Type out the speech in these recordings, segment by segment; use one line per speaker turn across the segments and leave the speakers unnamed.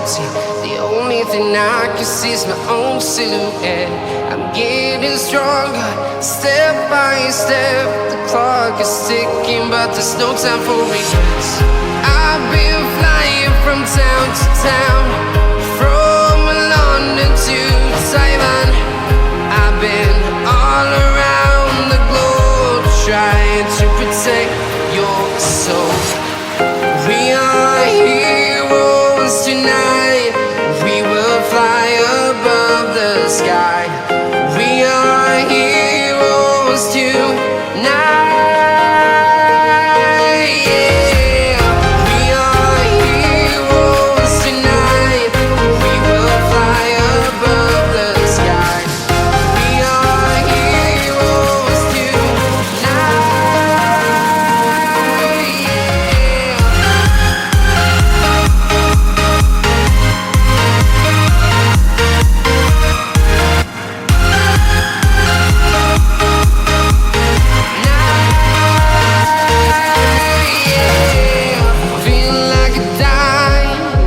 empty. The only thing I can see is my own silhouette. I'm getting stronger, step by step. The clock is ticking, but there's no time for regrets. I've been flying from town to town, from London to Taiwan. I've been all around the globe, trying to protect your soul. We are heroes tonight. We will fly above the sky. We are heroes tonight. Yeah. We are heroes tonight. We will fly above the sky. We are heroes tonight. Feeling like a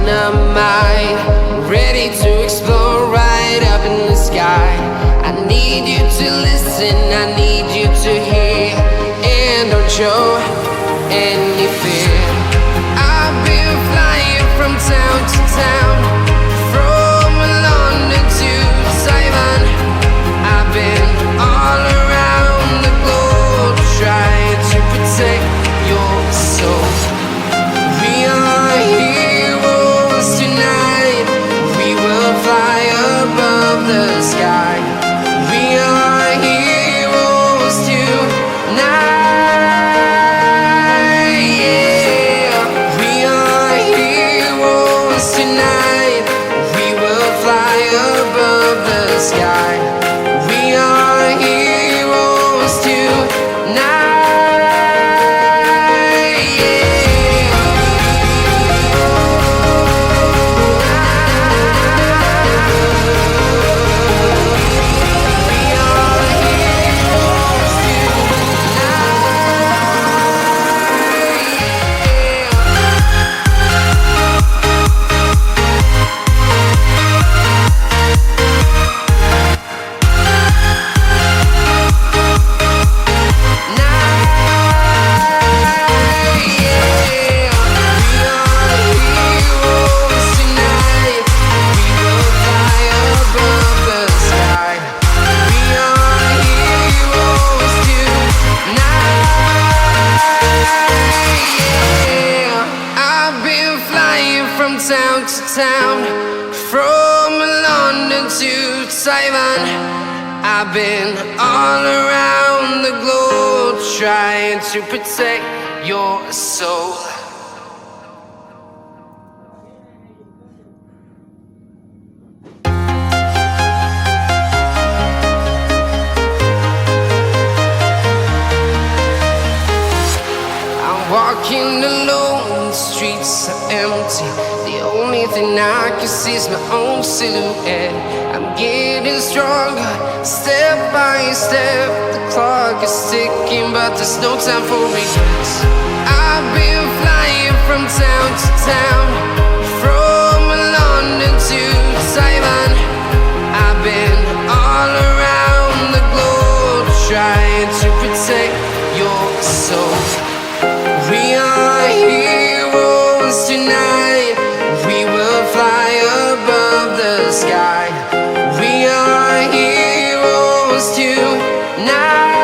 dynamite, ready to explode right up in the sky. I need you to listen, I need you to hear, and don't show any fear. I've been flying from town to town, from London to Taiwan. I've been all around the globe, trying to protect your soul. We are heroes tonight. We will fly above the sky. We are heroes tonight. Yeah. We are heroes tonight. We will fly above the sky. We are heroes tonight. Town to town, from London to Taiwan. I've been all around the globe, trying to protect your soul. I'm walking alone, the streets are empty. The only thing I can see is my own silhouette. I'm getting stronger, step by step. The clock is ticking, but there's no time for regrets. I've been flying from town to town, from London to Taiwan. I've been all around the globe, trying to protect your soul. We are heroes tonight. We will fly above the sky. We are heroes tonight.